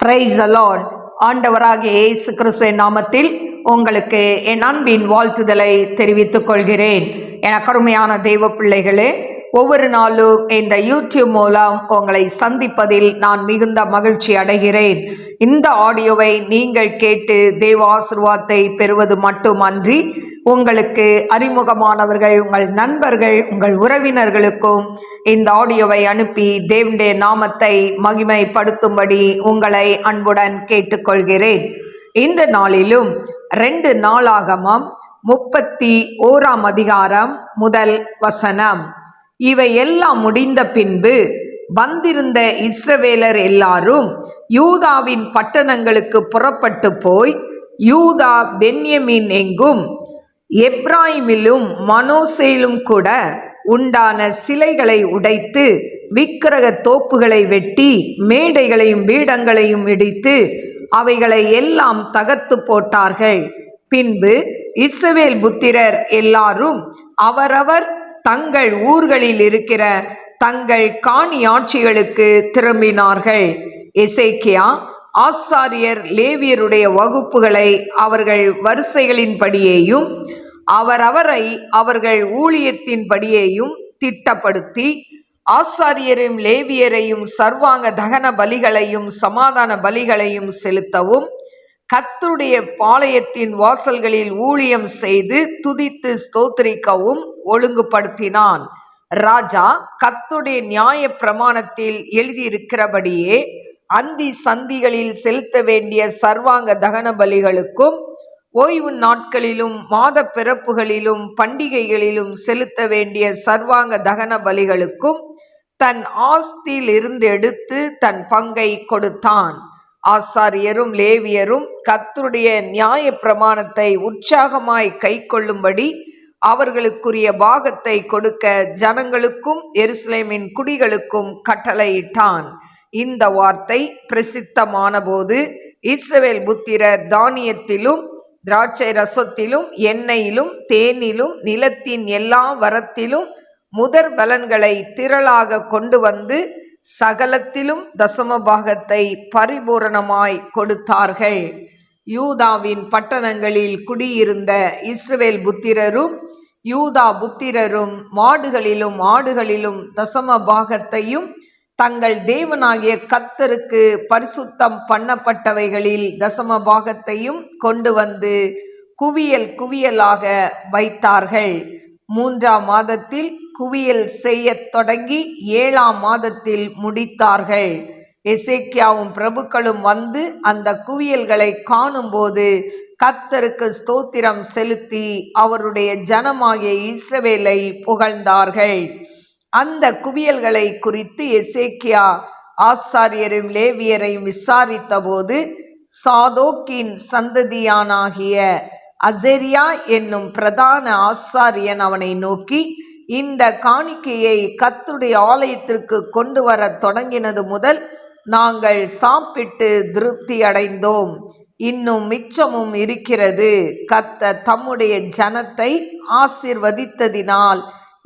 Praise the Lord. ஆண்டவராகிய இயேசு கிறிஸ்துவின் நாமத்தில் உங்களுக்கு என் அன்பின் வாழ்த்துதலை தெரிவித்துக் கொள்கிறேன். எனக்கு அருமையான தெய்வ பிள்ளைகளே, ஒவ்வொரு நாளும் இந்த யூடியூப் மூலம் உங்களை சந்திப்பதில் நான் மிகுந்த மகிழ்ச்சி அடைகிறேன். இந்த ஆடியோவை நீங்கள் கேட்டு தெய்வ ஆசீர்வாதத்தை பெறுவது மட்டுமன்றி, உங்களுக்கு அறிமுகமானவர்கள், உங்கள் நண்பர்கள், உங்கள் உறவினர்களுக்கும் இந்த ஆடியோவை அனுப்பி தேவனுடைய நாமத்தை மகிமைப்படுத்தும்படி உங்களை அன்புடன் கேட்டுக்கொள்கிறேன். இந்த நாளிலும் 2 நாளாகமம் 31 அதிகாரம் முதல் வசனம். இவை எல்லாம் முடிந்த பின்பு வந்திருந்த இஸ்ரவேலர் எல்லாரும் யூதாவின் பட்டணங்களுக்கு புறப்பட்டு போய் யூதா பென்யமீன் எங்கும் எப்ராயிமிலும் மனோசேலும் கூட உண்டான சிலைகளை உடைத்து விக்கிரக தோப்புகளை வெட்டி மேடைகளையும் பீடங்களையும் இடித்து அவைகளை எல்லாம் தகர்த்து போட்டார்கள். பின்பு இஸ்ரவேல் புத்திரர் எல்லாரும் அவரவர் தங்கள் ஊர்களில் இருக்கிற தங்கள் காணியாட்சிகளுக்கு திரும்பினார்கள். எசேக்கியா ஆசாரியர் லேவியருடைய வகுப்புகளை அவர்கள் வரிசைகளின்படியேயும் அவரவரை அவர்கள் ஊழியத்தின்படியேயும் திட்டப்படுத்தி ஆசாரியரையும் லேவியரையும் சர்வாங்க தகன பலிகளையும் சமாதான பலிகளையும் செலுத்தவும் கர்த்தருடைய பாளையத்தின் வாசல்களில் ஊழியம் செய்து துதித்து ஸ்தோத்திரிக்கவும் ஒழுங்குபடுத்தினான். ராஜா கர்த்தருடைய நியாய பிரமாணத்தில் எழுதியிருக்கிறபடியே அந்தி சந்திகளில் செலுத்த வேண்டிய சர்வாங்க தகன பலிகளுக்கும் ஓய்வு நாட்களிலும் மாத பிறப்புகளிலும் பண்டிகைகளிலும் செலுத்த வேண்டிய சர்வாங்க தகன பலிகளுக்கும் தன் ஆஸ்தியில் இருந்து எடுத்து தன் பங்கை கொடுத்தான். ஆசாரியரும் லேவியரும் கர்த்தருடைய நியாய பிரமாணத்தை உற்சாகமாய் கை கொள்ளும்படி அவர்களுக்குரிய பாகத்தை கொடுக்க ஜனங்களுக்கும் எருசலேமின் குடிகளுக்கும் கட்டளையிட்டான். இந்த வார்த்தை பிரசித்தமான போது இஸ்ரவேல் புத்திரர் தானியத்திலும் திராட்சை ரசத்திலும் எண்ணெயிலும் தேனிலும் நிலத்தின் எல்லா வரத்திலும் முதற் பலன்களை திரளாக கொண்டு வந்து சகலத்திலும் தசம பாகத்தை பரிபூரணமாய் கொடுத்தார்கள். யூதாவின் பட்டணங்களில் குடியிருந்த இஸ்ரவேல் புத்திரரும் யூதா புத்திரரும் மாடுகளிலும் ஆடுகளிலும் தசம பாகத்தையும் தங்கள் தேவனாகிய கர்த்தருக்கு பரிசுத்தம் பண்ணப்பட்டவைகளில் தசம பாகத்தையும் கொண்டு வந்து குவியல் குவியலாக வைத்தார்கள். 3ஆம் மாதத்தில் குவியல் செய்ய தொடங்கி 7ஆம் மாதத்தில் முடித்தார்கள். எசேக்கியாவும் பிரபுக்களும் வந்து அந்த குவியல்களை காணும்போது கர்த்தருக்கு ஸ்தோத்திரம் செலுத்தி அவருடைய ஜனமாகிய இஸ்ரவேலை புகழ்ந்தார்கள். அந்த குவியல்களை குறித்து எசேக்கியா ஆசாரியரையும் லேவியரையும் விசாரித்த போது சாதோக்கின் சந்ததியானாகிய அசரியா என்னும் பிரதான ஆசாரியன் அவனை நோக்கி, இந்த காணிக்கையை கர்த்தருடைய ஆலயத்திற்கு கொண்டு வர தொடங்கினது முதல் நாங்கள் சாப்பிட்டு திருப்தி அடைந்தோம். இன்னும் மிச்சமும் இருக்கிறது. கர்த்தர் தம்முடைய ஜனத்தை ஆசீர்வதித்ததினால்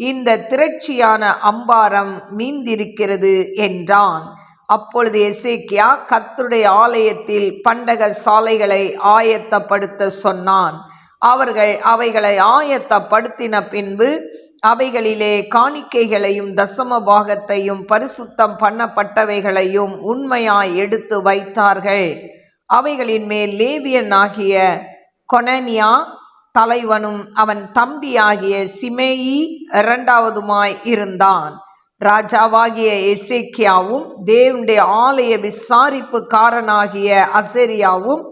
இந்த திரட்சியான அம்பாரம் மீந்திருக்கிறது என்றான். அப்பொழுது எசேக்கியா கர்த்தருடைய ஆலயத்தில் பண்டக சாலைகளை ஆயத்தப்படுத்த சொன்னான். அவர்கள் அவைகளை ஆயத்தப்படுத்தின பின்பு அவைகளிலே காணிக்கைகளையும் தசம பாகத்தையும் பரிசுத்தம் பண்ணப்பட்டவைகளையும் உண்மையாய் எடுத்து வைத்தார்கள். அவைகளின் மேல் லேவியனாகிய கொனனியா தலைவனும் அவன் தம்பியாகிய சிமேயி 2வதுமாய் இருந்தான். ராஜாவாகிய எசேக்கியாவும் தேவனுடைய ஆலய விசாரிப்புக்காரனாகிய அசரியாவும்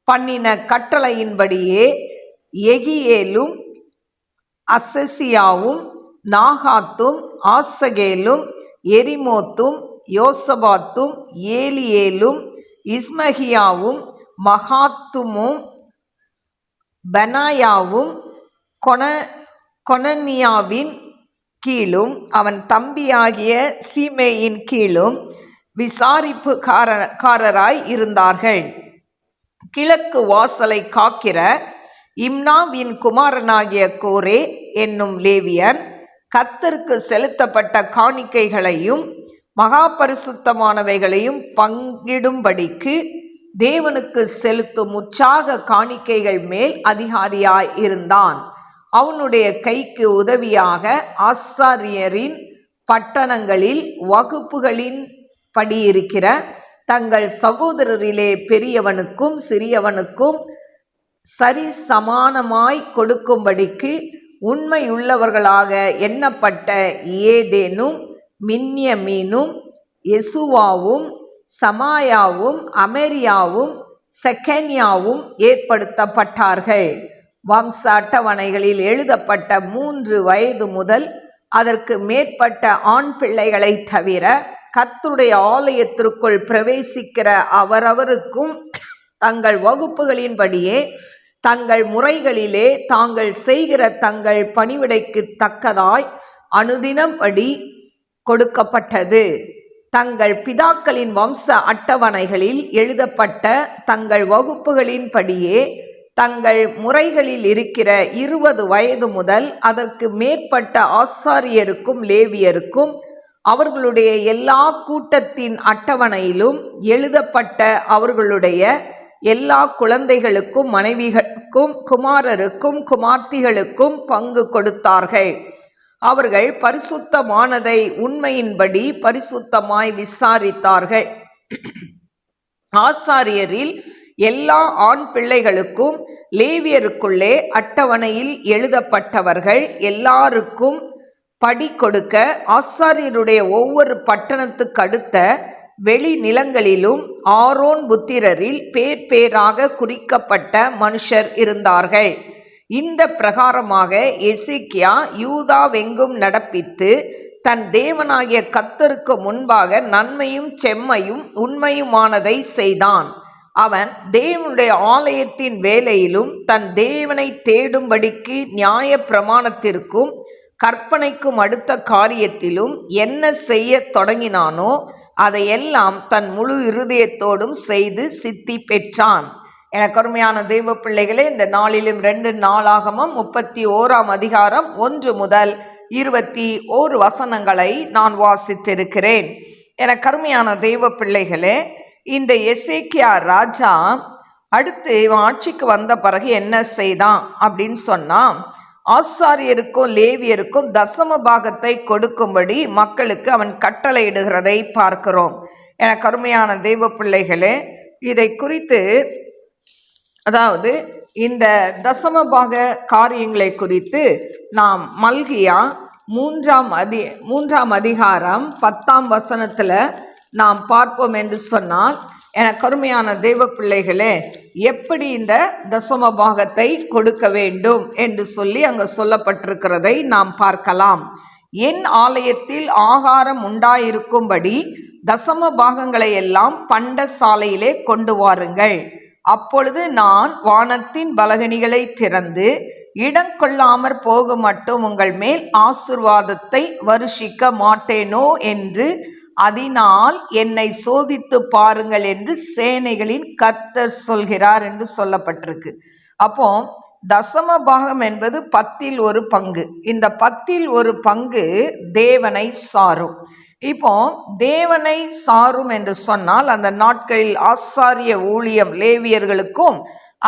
பண்ணின கட்டளையின்படியே எகியேலும் அசசியாவும் நாகாத்தும் ஆசகேலும் எரிமோத்தும் யோசபாத்தும் ஏலியேலும் இஸ்மகியாவும் மகாத்துமும் பெனாயாவும் கொனனியாவின் கீழும் அவன் தம்பியாகிய சீமேயின் கீழும் விசாரிப்புக்காரராய் இருந்தார்கள். கிழக்கு வாசலை காக்கிற இம்னாவின் குமாரனாகிய கோரே என்னும் லேவியன் கர்த்தருக்கு செலுத்தப்பட்ட காணிக்கைகளையும் மகா பரிசுத்தமானவைகளையும் பங்கிடும்படிக்கு தேவனுக்கு செலுத்தும் உற்சாக காணிக்கைகள் மேல் அதிகாரியாய் இருந்தான். அவனுடைய கைக்கு உதவியாக ஆசாரியரின் பட்டணங்களில் வகுப்புகளின் படியிருக்கிற தங்கள் சகோதரரிலே பெரியவனுக்கும் சிறியவனுக்கும் சரி சமானமாய் கொடுக்கும்படிக்கு உண்மையுள்ளவர்களாக எண்ணப்பட்ட ஏதேனும் மின்யமீனும் யெசுவாவும் சமாயாவும் அமெரியாவும் செக்கனியாவும் ஏற்படுத்தப்பட்டார்கள். வம்ச அட்டவணைகளில் எழுதப்பட்ட 3 வயது முதல் அதற்கு மேற்பட்ட ஆண் பிள்ளைகளை தவிர கர்த்தருடைய ஆலயத்திற்குள் பிரவேசிக்கிற அவரவருக்கும் தங்கள் வகுப்புகளின்படியே தங்கள் முறைகளிலே தாங்கள் செய்கிற தங்கள் பணிவிடைக்கு தக்கதாய் அனுதினப்படி கொடுக்கப்பட்டது. தங்கள் பிதாக்களின் வம்ச அட்டவணைகளில் எழுதப்பட்ட தங்கள் வகுப்புகளின்படியே தங்கள் முறைகளில் இருக்கிற 20 வயது முதல் அதற்கு மேற்பட்ட ஆசாரியருக்கும் லேவியருக்கும் அவர்களுடைய எல்லா கூட்டத்தின் அட்டவணையிலும் எழுதப்பட்ட அவர்களுடைய எல்லா குழந்தைகளுக்கும் மனைவிகளுக்கும் குமாரருக்கும் குமார்த்திகளுக்கும் பங்கு கொடுத்தார்கள். அவர்கள் பரிசுத்தமானதை உண்மையின்படி பரிசுத்தமாய் விசாரித்தார்கள். ஆசாரியரில் எல்லா ஆண் பிள்ளைகளுக்கும் லேவியருக்குள்ளே அட்டவணையில் எழுதப்பட்டவர்கள் எல்லாருக்கும் படி கொடுக்க ஆசாரியருடைய ஒவ்வொரு பட்டணத்துக்கு அடுத்த வெளி நிலங்களிலும் ஆரோன் புத்திரரில் பேர் பேராக குறிக்கப்பட்ட மனுஷர் இருந்தார்கள். இந்த பிரகாரமாக எசேக்கியா யூதாவெங்கும் நடப்பித்து தன் தேவனாகிய கர்த்தருக்கு முன்பாக நன்மையும் செம்மையும் உண்மையுமானதை செய்தான். அவன் தேவனுடைய ஆலயத்தின் வேலையிலும் தன் தேவனை தேடும்படிக்கு நியாய பிரமாணத்திற்கும் கற்பனைக்கும் அடுத்த காரியத்திலும் என்ன செய்ய தொடங்கினானோ அதையெல்லாம் தன் முழு இருதயத்தோடும் செய்து சித்தி பெற்றான். எனக்கு அருமையான தெய்வ பிள்ளைகளே, இந்த நாளிலும் 2 நாளாகமம் 31ஆம் அதிகாரம் 1 முதல் 21 வசனங்களை நான் வாசித்திருக்கிறேன். எனக்கு அருமையான தெய்வ பிள்ளைகளே, இந்த எசேக்கியா ராஜா அடுத்து ஆட்சிக்கு வந்த பிறகு என்ன செய்தான் அப்படின்னு சொன்னா, ஆசாரியருக்கும் லேவியருக்கும் தசம பாகத்தை கொடுக்கும்படி மக்களுக்கு அவன் கட்டளையிடுகிறதை பார்க்கிறோம். எனக்கு அருமையான தெய்வ பிள்ளைகளே, இதை குறித்து அதாவது இந்த தசமபாக காரியங்களை குறித்து நாம் மல்கியா 3ஆம் அதிகாரம் 10ஆம் வசனத்துல நாம் பார்ப்போம் என்று சொன்னால், எனக்கு அருமையான தெய்வ பிள்ளைகளே, எப்படி இந்த தசம பாகத்தை கொடுக்க வேண்டும் என்று சொல்லி அங்கு சொல்லப்பட்டிருக்கிறதை நாம் பார்க்கலாம். என் ஆலயத்தில் ஆகாரம் உண்டாயிருக்கும்படி தசம பாகங்களை எல்லாம் பண்டசாலையிலே கொண்டு வாருங்கள். அப்பொழுது நான் வானத்தின் பலகணிகளை திறந்து இடம் கொள்ளாமற் போக மட்டும் உங்கள் மேல் ஆசீர்வாதத்தை வருஷிக்க மாட்டேனோ என்று அதனால் என்னை சோதித்து பாருங்கள் என்று சேனைகளின் கர்த்தர் சொல்கிறார் என்று சொல்லப்பட்டிருக்கு. அப்போ தசம பாகம் என்பது 10ல் 1 பங்கு. இந்த 10ல் 1 பங்கு தேவனை சாரும். இப்போ தேவனை சாரும் என்று சொன்னால் அந்த நாட்களில் ஆசாரிய ஊழியம் லேவியர்களுக்கும்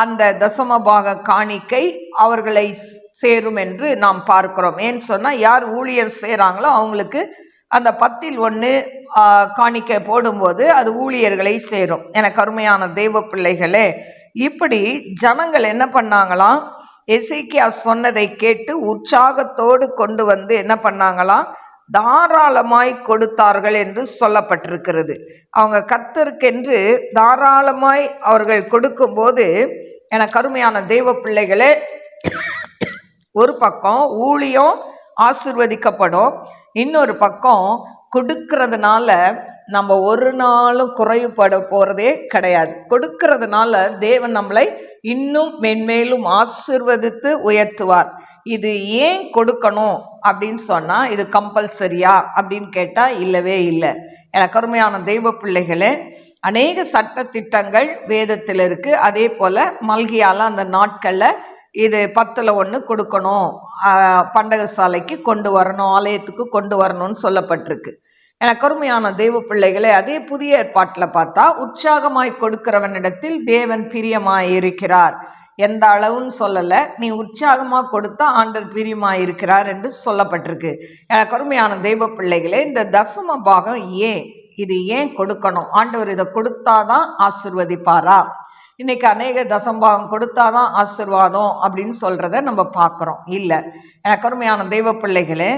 அந்த தசமபாக காணிக்கை அவர்களை சேரும் என்று நாம் பார்க்கிறோம். ஏன்னு சொன்னால் யார் ஊழியர் செய்கிறாங்களோ அவங்களுக்கு அந்த 10ல் 1 காணிக்கை போடும்போது அது ஊழியர்களை சேரும். எனக்கு அருமையான தெய்வ பிள்ளைகளே, இப்படி ஜனங்கள் என்ன பண்ணாங்களாம், எசேக்கியா சொன்னதை கேட்டு உற்சாகத்தோடு கொண்டு வந்து என்ன பண்ணாங்களாம், தாராளமாய் கொடுத்தார்கள் என்று சொல்லப்பட்டிருக்கிறது. அவங்க கர்த்தருக்கென்று தாராளமாய் அவர்கள் கொடுக்கும்போது, எனக்கு அருமையான தெய்வ பிள்ளைகளே, ஒரு பக்கம் ஊழியம் ஆசீர்வதிக்கப்படும், இன்னொரு பக்கம் கொடுக்கறதுனால நம்ம ஒரு நாளும் குறைவுபட போகிறதே கிடையாது. கொடுக்கறதுனால தேவன் நம்மளை இன்னும் மென்மேலும் ஆசீர்வதித்து உயர்த்துவார். இது ஏன் கொடுக்கணும் அப்படின்னு சொன்னால், இது கம்பல்சரியா அப்படின்னு கேட்டால் இல்லவே இல்லை. எனக்கு அருமையான தெய்வ பிள்ளைகளே, அநேக சட்ட திட்டங்கள் வேதத்தில் இருக்குது. அதே போல் மல்கியால அந்த நாட்களில் இது 10ல் 1 கொடுக்கணும், பண்டகசாலைக்கு கொண்டு வரணும், ஆலயத்துக்கு கொண்டு வரணும்னு சொல்லப்பட்டிருக்கு. எனக்கு அருமையான தெய்வ பிள்ளைகளே, அதே புதிய ஏற்பாட்டில் பார்த்தா உற்சாகமாய் கொடுக்கிறவனிடத்தில் தேவன் பிரியமாய் இருக்கிறார். எந்த அளவுன்னு சொல்லலை, நீ உற்சாகமாக கொடுத்தா ஆண்டவர் பிரியமாய் இருக்கிறார் என்று சொல்லப்பட்டிருக்கு. எனக்கு அருமையான தெய்வ பிள்ளைகளே, இந்த தசம பாகம் இது ஏன் கொடுக்கணும்? ஆண்டவர் இதை கொடுத்தாதான் ஆசிர்வதிப்பாரா? இன்னைக்கு அநேக தசம்பாகம் கொடுத்தாதான் ஆசிர்வாதம் அப்படின்னு சொல்றத நம்ம பார்க்குறோம். இல்லை, எனக்கு அருமையான தெய்வ பிள்ளைகளே,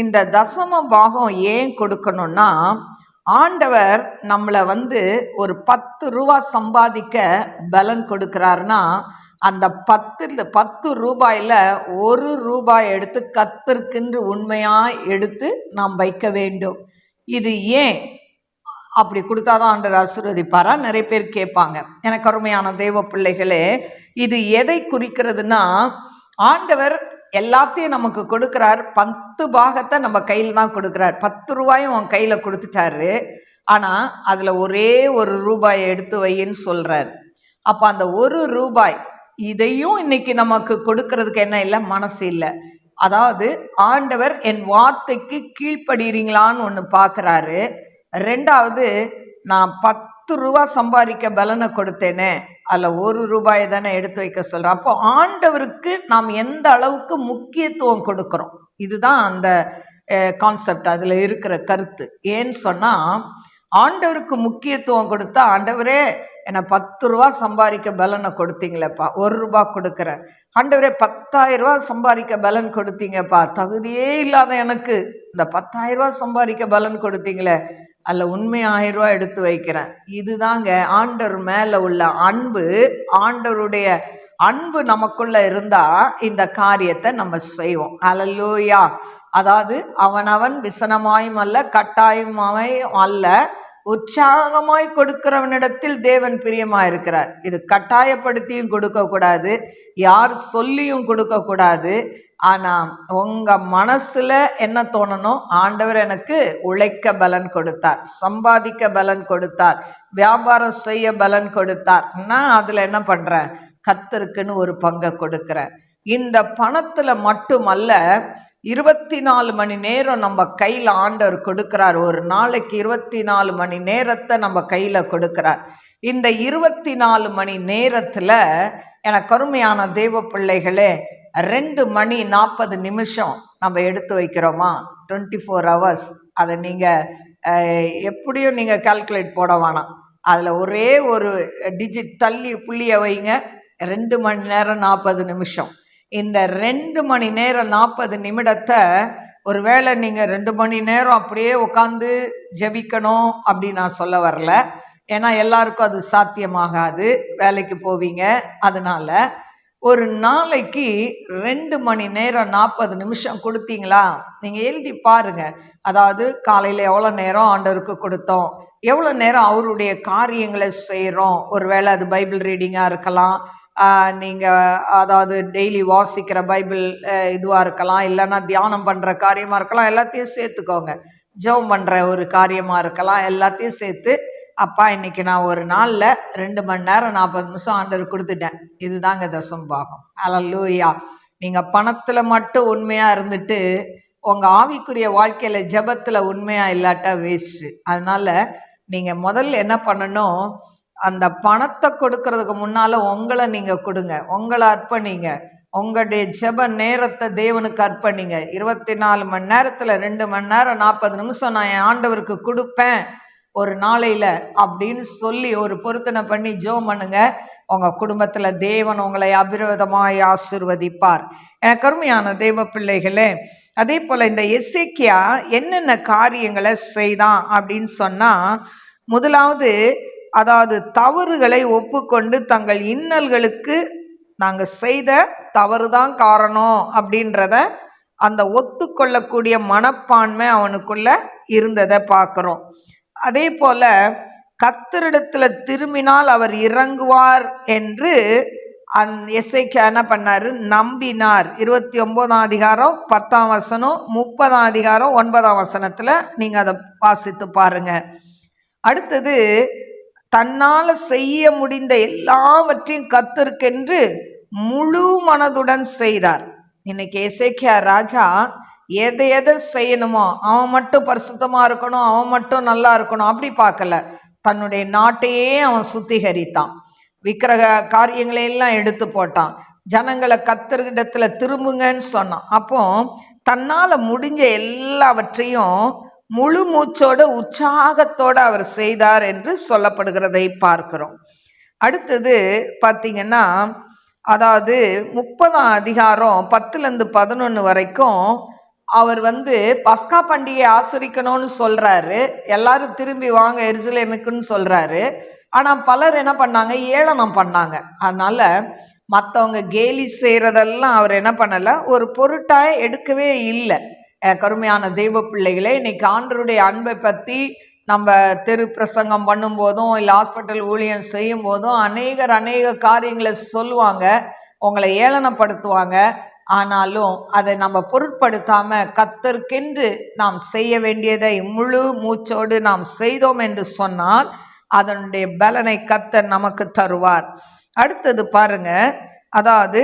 இந்த தசம பாகம் ஏன் கொடுக்கணும்னா, ஆண்டவர் நம்மளை ஒரு 10 ரூபா சம்பாதிக்க பலன் கொடுக்கிறாருன்னா, அந்த 10 ரூபாயில் 1 ரூபாய் எடுத்து கர்த்தருக்கென்று உண்மையாக எடுத்து நாம் வைக்க வேண்டும். இது ஏன் அப்படி கொடுத்தாதான் ஆண்டவர் ஆசீர்வதிப்பாரா? நிறைய பேர் கேட்பாங்க. எனக்கு அருமையான தெய்வ பிள்ளைகளே, இது எதை குறிக்கிறதுனா, ஆண்டவர் எல்லாத்தையும் நமக்கு கொடுக்குறார். 10 பாகத்தை நம்ம கையில் தான் கொடுக்குறார். 10 ரூபாயும் உன் கையில் கொடுத்துட்டாரு. ஆனால் அதில் ஒரே 1 ரூபாயை எடுத்து வையின்னு சொல்கிறார். அப்போ அந்த 1 ரூபாய் இதையும் இன்னைக்கு நமக்கு கொடுக்கறதுக்கு என்ன இல்லை? மனசு இல்லை. அதாவது ஆண்டவர் என் வார்த்தைக்கு கீழ்ப்படுறீங்களான்னு ஒன்று பார்க்குறாரு. ரெண்டாவது, நான் 10 ரூபா சம்பாதிக்க பலனை கொடுத்தேனே, அதில் 1 ரூபாயை தானே எடுத்து வைக்க சொல்கிறேன். அப்போ ஆண்டவருக்கு நாம் எந்த அளவுக்கு முக்கியத்துவம் கொடுக்குறோம், இதுதான் அந்த கான்செப்ட், அதில் இருக்கிற கருத்து. ஏன்னு சொன்னால், ஆண்டவருக்கு முக்கியத்துவம் கொடுத்தா, ஆண்டவரே என்னை 10 ரூபா சம்பாதிக்க பலனை கொடுத்தீங்களேப்பா, 1 ரூபா கொடுக்குறேன். ஆண்டவரே 10,000 ரூபா சம்பாதிக்க பலன் கொடுத்தீங்கப்பா, தகுதியே இல்லாத எனக்கு இந்த 10,000 ரூபா சம்பாதிக்க பலன் கொடுத்தீங்களே, அதில் உண்மையாக 1000 ரூபா எடுத்து வைக்கிறேன். இதுதாங்க ஆண்டவர் மேலே உள்ள அன்பு. ஆண்டவருடைய அன்பு நமக்குள்ள இருந்தா இந்த காரியத்தை நம்ம செய்வோம். அல்லேலூயா. அதாவது அவனவன் விசனமாயும் அல்ல, கட்டாயமாயும் அல்ல, உற்சாகமாய் கொடுக்கிறவனிடத்தில் தேவன் பிரியமாக இருக்கிறார். இது கட்டாயப்படுத்தியும் கொடுக்கக்கூடாது, யார் சொல்லியும் கொடுக்கக்கூடாது. ஆனால் உங்கள் மனசில் என்ன தோணணும்? ஆண்டவர் எனக்கு உழைக்க பலன் கொடுத்தார், சம்பாதிக்க பலன் கொடுத்தார், வியாபாரம் செய்ய பலன் கொடுத்தார். நான் அதில் என்ன பண்ணுறேன்? கர்த்தருக்குன்னு ஒரு பங்கை கொடுக்குறேன். இந்த பணத்தில் மட்டுமல்ல, 24 மணி நேரம் நம்ம கையில் ஆண்டவர் கொடுக்கிறார். ஒரு நாளைக்கு 24 மணி நேரத்தை நம்ம கையில் கொடுக்கிறார். இந்த 24 மணி நேரத்தில் எனக்கு அருமையான தெய்வ பிள்ளைகளே, 2 மணி 40 நிமிஷம் நம்ம எடுத்து வைக்கிறோமா? 24 hours. அதை நீங்கள் எப்படியும் நீங்கள் கால்குலேட் போட வேணாம். அதில் ஒரே ஒரு டிஜிட் தள்ளி புள்ளியை வைங்க. 2 மணி நேரம் 40 நிமிஷம். இந்த 2 மணி நேரம் 40 நிமிடத்தை ஒருவேளை நீங்கள் 2 மணி நேரம் அப்படியே உட்காந்து ஜெபிக்கணும் அப்படின்னு நான் சொல்ல வரல. ஏன்னா எல்லாருக்கும் அது சாத்தியமாகாது, வேலைக்கு போவீங்க. அதனால ஒரு நாளைக்கு 2 மணி நேரம் 40 நிமிஷம் கொடுத்தீங்களா? நீங்கள் எழுதி பாருங்க. அதாவது காலையில் எவ்வளோ நேரம் ஆண்டவருக்கு கொடுத்தோம், எவ்வளோ நேரம் அவருடைய காரியங்களை செய்கிறோம். ஒருவேளை அது பைபிள் ரீடிங்காக இருக்கலாம், நீங்கள் அதாவது டெய்லி வாசிக்கிற பைபிள் இதுவாக இருக்கலாம், இல்லைன்னா தியானம் பண்ணுற காரியமாக இருக்கலாம். எல்லாத்தையும் சேர்த்துக்கோங்க. ஜெபம் பண்ணுற ஒரு காரியமாக இருக்கலாம். எல்லாத்தையும் சேர்த்து, அப்பா இன்னைக்கு நான் ஒரு நாளில் 2 மணி நேரம் 40 நிமிஷம் ஆண்டவர் கொடுத்துட்டேன். இதுதாங்க தசம பாகம். அல்லேலூயா. நீங்கள் பணத்தில் மட்டும் உண்மையாக இருந்துட்டு உங்கள் ஆவிக்குரிய வாழ்க்கையில் ஜெபத்தில் உண்மையாக இல்லாட்டா வேஸ்ட்டு. அதனால் நீங்கள் முதல்ல என்ன பண்ணணும்? அந்த பணத்தை கொடுக்கறதுக்கு முன்னால் உங்களை நீங்கள் கொடுங்க, உங்களை அர்ப்பணிங்க, உங்களுடைய ஜெப நேரத்தை தேவனுக்கு அர்ப்பணிங்க. 24 மணி நேரத்தில் 2 மணி நேரம் 40 நிமிஷம் நான் என் ஆண்டவருக்கு கொடுப்பேன் ஒரு நாளையில் அப்படின்னு சொல்லி ஒரு பொருத்தனை பண்ணி ஜெபம் பண்ணுங்க. உங்கள் குடும்பத்தில் தேவன் உங்களை அபிரோதமாய் ஆசீர்வதிப்பார். எனக்கு அருமையான தேவ பிள்ளைகளே, அதே போல் இந்த எசேக்கியா என்னென்ன காரியங்களை செய்தான் அப்படின்னு சொன்னால், முதலாவது அதாவது தவறுகளை ஒப்புக்கொண்டு தங்கள் இன்னல்களுக்கு நாங்கள் செய்த தவறுதான் காரணம் அப்படின்றத அந்த ஒத்துக்கொள்ளக்கூடிய மனப்பான்மை அவனுக்குள்ள இருந்ததை பார்க்குறோம். அதே போல கர்த்தரிடத்தில் திரும்பினால் அவர் இறங்குவார் என்று எசேக்கியா என்ன பண்ணாரு? நம்பினார். 29ஆம் அதிகாரம் 10ஆம் வசனம், 30ஆம் அதிகாரம் 9ஆம் வசனத்தில் நீங்கள் அதை வாசித்து பாருங்க. அடுத்தது, தன்னால் செய்ய முடிந்த எல்லாவற்றையும் கர்த்தருக்கென்று முழு மனதுடன் செய்தார். இன்னைக்கு எசேக்கியா ராஜா எதை எதை செய்யணுமோ, அவன் மட்டும் பரிசுத்தமா இருக்கணும், அவன் மட்டும் நல்லா இருக்கணும் அப்படி பார்க்கல. தன்னுடைய நாட்டையே அவன் சுத்திகரித்தான். விக்கிரக காரியங்களை எல்லாம் எடுத்து போட்டான். ஜனங்களை கர்த்தரிடத்துல திரும்புங்கன்னு சொன்னான். அப்போ தன்னால முடிஞ்ச எல்லாவற்றையும் முழு மூச்சோட உற்சாகத்தோட அவர் செய்தார் என்று சொல்லப்படுகிறதை பார்க்கிறோம். அடுத்தது பார்த்தீங்கன்னா, அதாவது 30ஆம் அதிகாரம் 10-11 வரைக்கும் அவர் பஸ்கா பண்டிகை ஆசரிக்கணும்னு சொல்றாரு. எல்லாரும் திரும்பி வாங்க எருசலேமுக்குன்னு சொல்றாரு. ஆனா பலர் என்ன பண்ணாங்க, ஏளனம் பண்ணாங்க. அதனால மற்றவங்க கேலி செய்யறதெல்லாம் அவர் என்ன பண்ணல, ஒரு பொருட்டாக எடுக்கவே இல்லை. கருமையான தெய்வ பிள்ளைகளே, இன்னைக்கு ஆண்டவருடைய அன்பை பற்றி நம்ம தெரு பிரசங்கம் பண்ணும்போதும் இல்லை ஹாஸ்பிட்டல் ஊழியம் செய்யும் போதும் அநேக காரியங்களை சொல்லுவாங்க, உங்களை ஏளனப்படுத்துவாங்க. ஆனாலும் அதை நம்ம பொருட்படுத்தாம கர்த்தருக்கென்று நாம் செய்ய வேண்டியதை முழு மூச்சோடு நாம் செய்தோம் என்று சொன்னால் அதனுடைய பலனை கர்த்தர் நமக்கு தருவார். அடுத்தது பாருங்க, அதாவது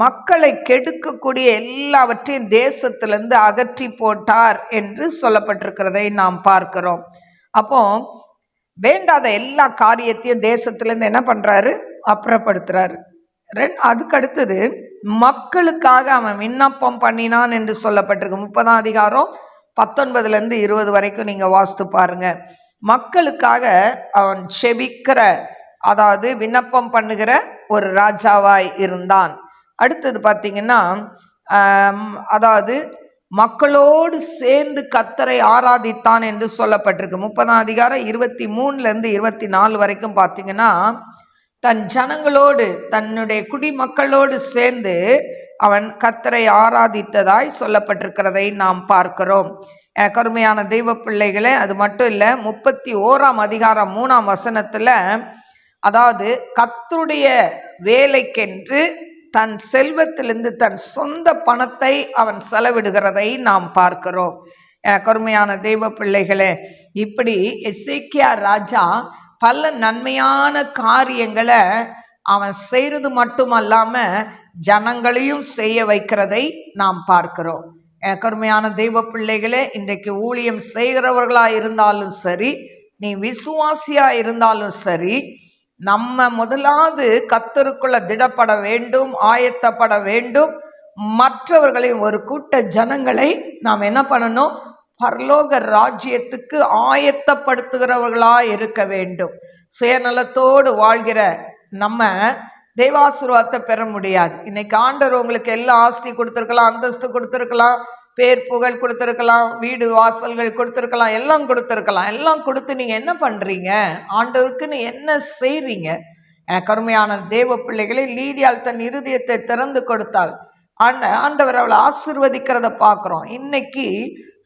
மக்களை கெடுக்கக்கூடிய எல்லாவற்றையும் தேசத்திலிருந்து அகற்றி போட்டார் என்று சொல்லப்பட்டிருக்கிறதை நாம் பார்க்கிறோம். அப்போ வேண்டாத எல்லா காரியத்தையும் தேசத்திலிருந்து என்ன பண்றாரு, அப்புறப்படுத்துறாரு. அதுக்கு அடுத்தது மக்களுக்காக அவன் விண்ணப்பம் பண்ணினான் என்று சொல்லப்பட்டிருக்கு. 30ஆம் அதிகாரம் 19-20 வரைக்கும் நீங்க வாசித்து பாருங்க. மக்களுக்காக அவன் செபிக்கிற, அதாவது விண்ணப்பம் பண்ணுகிற ஒரு ராஜாவாய் இருந்தான். அடுத்தது பார்த்தீங்கன்னா, அதாவது மக்களோடு சேர்ந்து கர்த்தரை ஆராதித்தான் என்று சொல்லப்பட்டிருக்கு. 30ஆம் அதிகாரம் 23-24 வரைக்கும் பார்த்தீங்கன்னா, தன் ஜனங்களோடு தன்னுடைய குடிமக்களோடு சேர்ந்து அவன் கர்த்தரை ஆராதித்ததாய் சொல்லப்பட்டிருக்கிறதை நாம் பார்க்கிறோம். கருமையான தெய்வ பிள்ளைகளே, அது மட்டும் இல்லை, 31ஆம் அதிகாரம் 3ஆம் வசனத்துல, அதாவது கர்த்தருடைய வேலைக்கென்று தன் செல்வத்திலிருந்து தன் சொந்த பணத்தை அவன் செலவிடுகிறதை நாம் பார்க்கிறோம். கருமையான தெய்வ பிள்ளைகளே, இப்படி எசேக்கியா ராஜா பல நன்மையான காரியங்களை அவன் செய்யறது மட்டுமல்லாம ஜனங்களையும் செய்ய வைக்கிறதை நாம் பார்க்கிறோம். கருமையான தெய்வ பிள்ளைகளே, இன்றைக்கு ஊழியம் செய்கிறவர்களா இருந்தாலும் சரி, நீ விசுவாசியா இருந்தாலும் சரி, நம்ம முதலாவது கர்த்தருக்குள்ள திடப்பட வேண்டும், ஆயத்தப்பட வேண்டும். மற்றவர்களையும், ஒரு கூட்ட ஜனங்களை நாம் என்ன பண்ணணும், பரலோக ராஜ்யத்துக்கு ஆயத்தப்படுத்துகிறவர்களா இருக்க வேண்டும். சுயநலத்தோடு வாழ்கிற நம்ம தெய்வாசீர்வாதத்தை பெற முடியாது. இன்னைக்கு ஆண்டவர் உங்களுக்கு எல்லா ஆஸ்தி கொடுத்துருக்கலாம், அந்தஸ்து கொடுத்துருக்கலாம், பேர் புகழ் கொடுத்துருக்கலாம், வீடு வாசல்கள் கொடுத்துருக்கலாம், எல்லாம் கொடுத்துருக்கலாம். எல்லாம் கொடுத்து நீங்க என்ன பண்றீங்க, ஆண்டவருக்குன்னு என்ன செய்றீங்க? கருமையான தேவ பிள்ளைகளை, லீதியால் தன் இருதயத்தை திறந்து கொடுத்தால் ஆண்டவர் அவளை ஆசீர்வதிக்கிறத பார்க்குறோம். இன்னைக்கு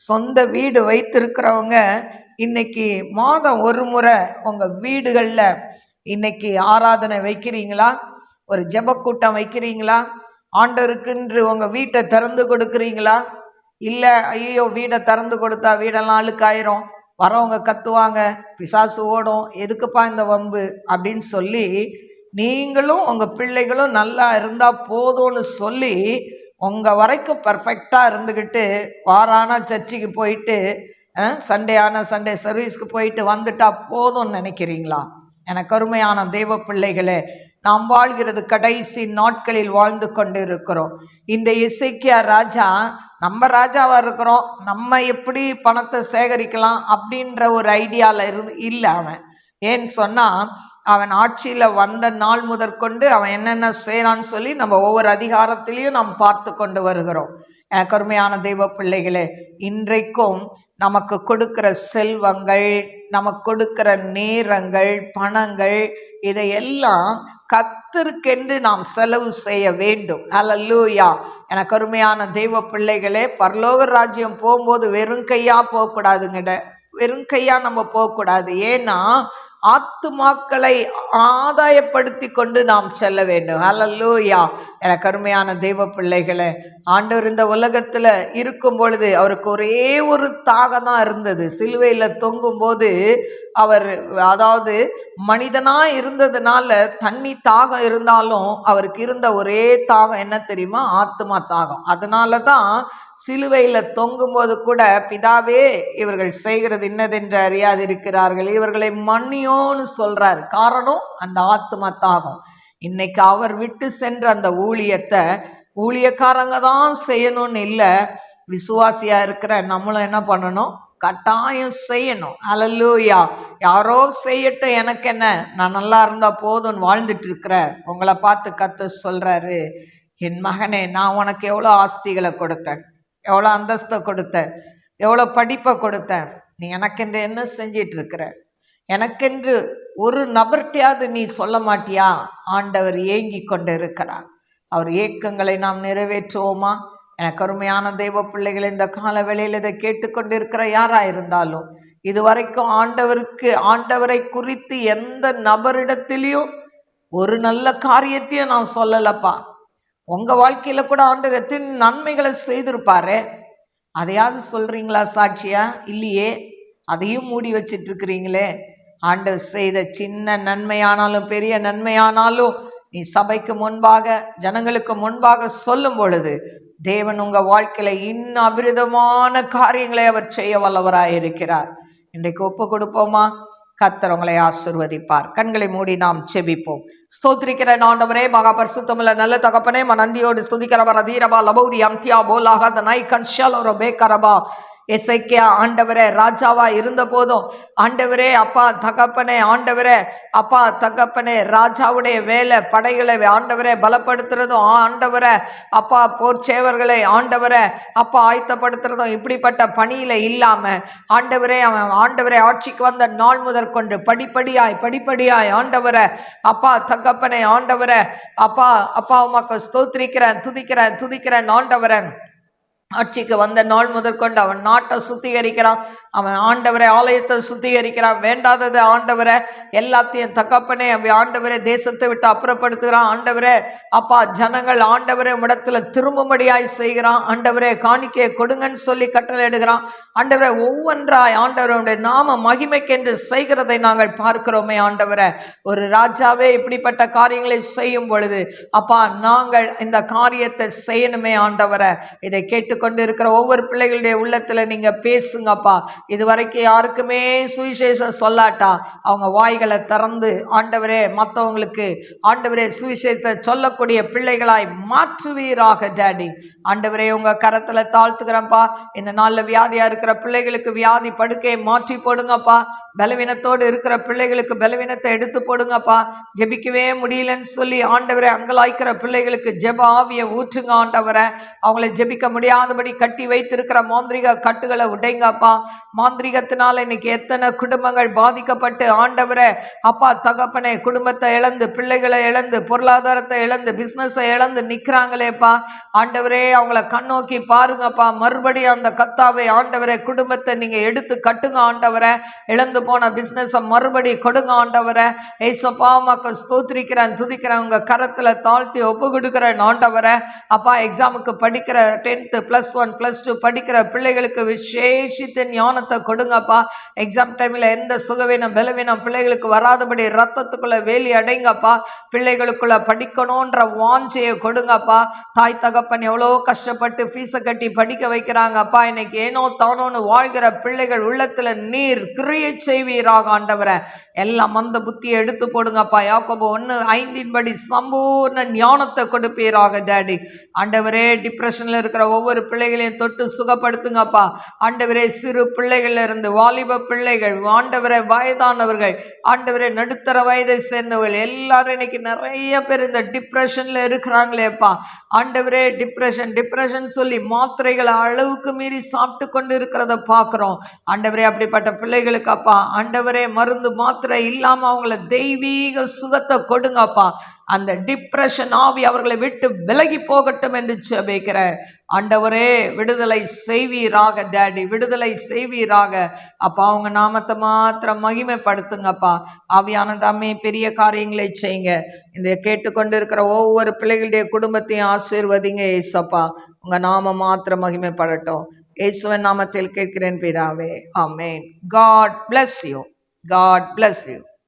சொந்த வீடு வைத்திருக்கிறவங்க இன்னைக்கு மாதம் ஒரு முறை உங்க வீடுகளில் இன்னைக்கு ஆராதனை வைக்கிறீங்களா? ஒரு ஜெபக்கூட்டம் வைக்கிறீங்களா? ஆண்டவருக்குன்று உங்க வீட்டை திறந்து கொடுக்குறீங்களா? இல்லை, ஐயோ வீடை திறந்து கொடுத்தா வீடெல்லாம் அழுக்காயிரும், வரவங்க கத்துவாங்க, பிசாசு ஓடும், எதுக்குப்பா இந்த வம்பு அப்படின்னு சொல்லி நீங்களும் உங்கள் பிள்ளைகளும் நல்லா இருந்தால் போதும்னு சொல்லி உங்கள் வரைக்கும் பர்ஃபெக்டாக இருந்துக்கிட்டு வாரானா சர்ச்சுக்கு போயிட்டு சண்டே ஆனால் சண்டே சர்வீஸ்க்கு போயிட்டு வந்துட்டா போதும்னு நினைக்கிறீங்களா? எனக்கு அருமையான தெய்வ பிள்ளைகளே, நாம் வாழ்கிறது கடைசி நாட்களில் வாழ்ந்து கொண்டு இருக்கிறோம். இந்த எசேக்கியா ராஜா நம்ம ராஜாவா இருக்கிறோம், நம்ம எப்படி பணத்தை சேகரிக்கலாம் அப்படின்ற ஒரு ஐடியாவில் இல்லை அவன். ஏன்னு சொன்னால் அவன் ஆட்சியில் வந்த நாள் முதற்கொண்டு அவன் என்னென்ன செய்யறான்னு சொல்லி நம்ம ஒவ்வொரு அதிகாரத்திலையும் நாம் பார்த்து கொண்டு வருகிறோம். கருமையான தெய்வ பிள்ளைகளே, இன்றைக்கும் நமக்கு கொடுக்கிற செல்வங்கள், நமக்கு கொடுக்கிற நேரங்கள், பணங்கள், இதையெல்லாம் கர்த்தருக்கென்று நாம் செலவு செய்ய வேண்டும். அல்லேலூயா. எனக்கு அருமையான தெய்வ பிள்ளைகளே, பரலோக ராஜ்யம் போகும்போது வெறும் கையா போகக்கூடாதுங்க, வெறும் கையா நம்ம போகக்கூடாது. ஏன்னா ஆத்துமாக்களை ஆதாயப்படுத்தி கொண்டு நாம் செல்ல வேண்டும். அல்லேலூயா. எனக்கு அருமையான தெய்வ பிள்ளைகளே, ஆண்டவர் இந்த உலகத்துல இருக்கும் பொழுது அவருக்கு ஒரே ஒரு தாகம் தான் இருந்தது. சிலுவையில தொங்கும் போது அவர், அதாவது மனிதனா இருந்ததுனால தண்ணி தாகம் இருந்தாலும் அவருக்கு இருந்த ஒரே தாகம் என்ன தெரியுமா? ஆத்மா தாகம். அதனாலதான் சிலுவையில தொங்கும் போது கூட, பிதாவே இவர்கள் செய்கிறது இன்னதென்று அறியாதிருக்கிறார்கள், இவர்களை மன்னியோன்னு சொல்றாரு. காரணம் அந்த ஆத்மா தாகம். இன்னைக்கு அவர் விட்டு சென்ற அந்த ஊழியத்தை ஊழியக்காரங்க தான் செய்யணும்னு இல்லை, விசுவாசியா இருக்கிற நம்மளும் என்ன பண்ணணும்? கட்டாயம் செய்யணும். அல்லேலூயா. யாரோ செய்யட்டும், எனக்கு என்ன, நான் நல்லா இருந்தா போதும்னு வாழ்ந்துட்டு இருக்கிற உங்களை பார்த்து கர்த்தர் சொல்றாரு, என் மகனே, நான் உனக்கு எவ்வளோ ஆஸ்திகளை கொடுத்தேன், எவ்வளோ அந்தஸ்தை கொடுத்தேன், எவ்வளோ படிப்பை கொடுத்தேன், நீ எனக்கென்று என்ன செஞ்சிட்டு இருக்கிற? எனக்கென்று ஒரு நபர்கிட்டையாவது நீ சொல்ல மாட்டியா? ஆண்டவர் ஏங்கி கொண்டு இருக்கிறார். அவர் ஏக்கங்களை நாம் நிறைவேற்றுவோமா? எனக்கு அருமையான தெய்வ பிள்ளைகள், இந்த கால வேளையில் இதை கேட்டுக்கொண்டிருக்கிற யாரா இருந்தாலும், இதுவரைக்கும் ஆண்டவரை குறித்து எந்த நபரிடத்திலையும் ஒரு நல்ல காரியத்தையும் நான் சொல்லலப்பா. உங்க வாழ்க்கையில கூட ஆண்டவர் எத்தனை நன்மைகளை செய்திருப்பாரு, அதையாவது சொல்றீங்களா சாட்சியா? இல்லையே, அதையும் மூடி வச்சிட்டு இருக்கிறீங்களே. ஆண்டவர் செய்த சின்ன நன்மையானாலும் பெரிய நன்மையானாலும் நீ சபைக்கு முன்பாக, ஜனங்களுக்கு முன்பாக சொல்லும் பொழுது தேவன் உங்க வாழ்க்கையில இன்னும் அபிரிதமான காரியங்களை அவர் செய்ய வல்லவராயிருக்கிறார். இன்றைக்கு ஒப்பு கொடுப்போமா? கர்த்தர் உங்களை ஆசீர்வதிப்பார். கண்களை மூடி நாம் செபிப்போம். ஸ்தோத்திரிக்கிற ஆண்டவரே, மகா பரிசுத்தமுள்ள நல்ல தகப்பனே, நன்றியோடு ஸ்துதிக்கிறவர். அதீரபா லபௌரி அம்தியா போலாக தனை கன்ஷாலோரோ பேக்கரபா. எசேக்கியா ஆண்டவரே ராஜாவா இருந்த போதும், ஆண்டவரே அப்பா தகப்பனே, ஆண்டவரே அப்பா தகப்பனே, ராஜாவுடைய வேலை படைகளை ஆண்டவரே பலப்படுத்துறதும், ஆண்டவரே அப்பா போர் சேவர்களை ஆண்டவரே அப்பா ஆயத்தப்படுத்துறதும், இப்படிப்பட்ட பணியில இல்லாம ஆண்டவரே அவன் ஆண்டவரே ஆட்சிக்கு வந்த நாள் முதற்கொண்டு படிப்படியாய் ஆண்டவரே அப்பா தகப்பனே, ஆண்டவரே அப்பா அப்பா உமக்கு ஸ்தோத்திரிக்கிறேன், துதிக்கிறேன் ஆண்டவரே. ஆட்சிக்கு வந்த நாள் முதற்கொண்டு அவன் நாட்டை சுத்திகரிக்கிறான், அவன் ஆண்டவரை ஆலயத்தை சுத்திகரிக்கிறான், வேண்டாதது ஆண்டவரை எல்லாத்தையும் தகப்பனே ஆண்டவரே தேசத்தை விட்டு அப்புறப்படுத்துகிறான். ஆண்டவரே அப்பா ஜனங்கள் ஆண்டவரே இடத்துல திரும்பும்படியாய் செய்கிறான். ஆண்டவரே காணிக்கையை கொடுங்கன்னு சொல்லி கட்டளை எடுக்கிறான். ஆண்டவரே ஒவ்வொன்றாய் ஆண்டவருடைய நாம மகிமைக்கென்று செய்கிறதை நாங்கள் பார்க்கிறோமே. ஆண்டவரே ஒரு ராஜாவே இப்படிப்பட்ட காரியங்களை செய்யும் பொழுது அப்பா நாங்கள் இந்த காரியத்தை செய்யணுமே. ஆண்டவரை இதை கேட்டு கொண்டு இருக்கிற ஒவ்வொரு பிள்ளைகளுடைய உள்ளத்துல நீங்க பேசுங்கப்பா. இதுவரைக்கும் யாருக்குமே சுவிசேஷம் சொல்லாட்டா அவங்க வாய்களை திறந்து ஆண்டவரே மற்றவங்களுக்கு ஆண்டவரே சுவிசேஷத்தை சொல்லக்கூடிய பிள்ளைகளாய் மாற்றுவீராக டாடி. ஆண்டவரே உங்க கரத்துல தாழ்த்துக்கிறப்பா. இந்த நாள்ல வியாதியா இருக்கிற பிள்ளைகளுக்கு வியாதி படுக்கையை மாற்றி போடுங்கப்பா. பலவீனத்தோடு இருக்கிற பிள்ளைகளுக்கு பலவீனத்தை எடுத்து போடுங்கப்பா. ஜெபிக்கவே முடியலன்னு சொல்லி ஆண்டவரே அங்கலாய்க்கிற பிள்ளைகளுக்கு ஜெப ஆவியை ஊற்றுங்க. ஆண்டவரை அவங்களை ஜெபிக்க முடியாதபடி கட்டி வைத்திருக்கிற மாந்திரிக கட்டுகளை உடைங்கப்பா. மாந்திரிகத்தினால இன்னைக்கு எத்தனை குடும்பங்கள் பாதிக்கப்பட்டு ஆண்டவரே அப்பா தகப்பனே குடும்பத்தை இழந்து, பிள்ளைகளை இழந்து, பொருளாதாரத்தை இழந்து, பிசினஸை இழந்து நிற்கிறாங்களேப்பா. ஆண்டவரே அவங்கள கண்ணோக்கி பாருங்கப்பா. மறுபடியும் அந்த கத்தாவை ஆண்டவரே குடும்பத்தை நீங்க எடுத்து கட்டுங்க. ஆண்டவரை இழந்து போன பிசினஸ் மறுபடி கொடுங்க. ஆண்டவரை ஏசப்பா மக்கள் ஸ்தோத்திரிக்கிறேன், துதிக்கிறேன், உங்க கரத்துல தாழ்த்தி ஒப்பு கொடுக்கிறேன். ஆண்டவரை அப்பா எக்ஸாமுக்கு படிக்கிற 10th +1 +2 படிக்கிற பிள்ளைகளுக்கு விசேஷித்த ஞானத்தை கொடுங்கப்பா. எக்ஸாம் டைம்ல எந்த சுகவீனம் பலவீனம் பிள்ளைகளுக்கு வராதபடி ரத்தத்துக்குள்ள வேலி அடைங்கப்பா. பிள்ளைகளுக்குள்ள படிக்கணும்ன்ற வாஞ்சையை கொடுங்கப்பா. தாய் தகப்பன் எவ்வளோ கஷ்டப்பட்டு ஃபீஸை கட்டி படிக்க வைக்கிறாங்கப்பா. இன்னைக்கு ஏனோ தானோன்னு வாழ்கிற பிள்ளைகள் உள்ளத்துல நீர் கிரியை செய்வீராக. ஆண்டவரை எல்லாம் அந்த புத்தியை எடுத்து போடுங்கப்பா. யாக்கோபு 1:5 சம்பூர்ண ஞானத்தை கொடுப்பீராக டாடி. ஆண்டவரே டிப்ரெஷன்ல இருக்கிற ஒவ்வொரு பிள்ளைகளையும் தொட்டு சுகப்படுத்துங்கப்பா. ஆண்டவரே சிறு பிள்ளைகள்ல இருந்து வாலிப பிள்ளைகள், ஆண்டவரே வயதானவர்கள், ஆண்டவரே நடுத்தர வயதை சேர்ந்தவர்கள் எல்லாரும் இன்னைக்கு நிறைய பேர் இந்த டிப்ரெஷன்ல இருக்கிறாங்களேப்பா. ஆண்டவரே டிப்ரெஷன் சொல்லி மாத்திரைகளை அளவுக்கு மீறி சாப்பிட்டு கொண்டு இருக்கிறத பார்க்கிறோம். ஆண்டவரே அப்படிப்பட்ட பிள்ளைகளுக்கு அப்பா ஆண்டவரே மருந்து மாத்திரை இல்லாம அவங்கள தெய்வீக சுகத்தை கொடுங்கப்பா. அந்த டிப்ரெஷன் ஆவி அவர்களை விட்டு விலகி போகட்டும் என்று ஜெபிக்கிறேன். ஆண்டவரே பிதாவே விடுதலை செய்வீராக டேடி, விடுதலை செய்வீராக அப்பா. அவங்க நாமத்தை மாத்திரம் மகிமைப்படுத்துங்கப்பா. ஆவியானதாமே பெரிய காரியங்களை செய்யுங்க. இந்த கேட்டுக்கொண்டு இருக்கிற ஒவ்வொரு பிள்ளைகளுடைய குடும்பத்தையும் ஆசீர்வதிங்க ஏசப்பா. உங்க நாம மாத்திரம் மகிமைப்படட்டும். இயேசுவின் நாமத்தில் கேட்கிறேன் பிதாவே, ஆமென். God bless you. God bless you.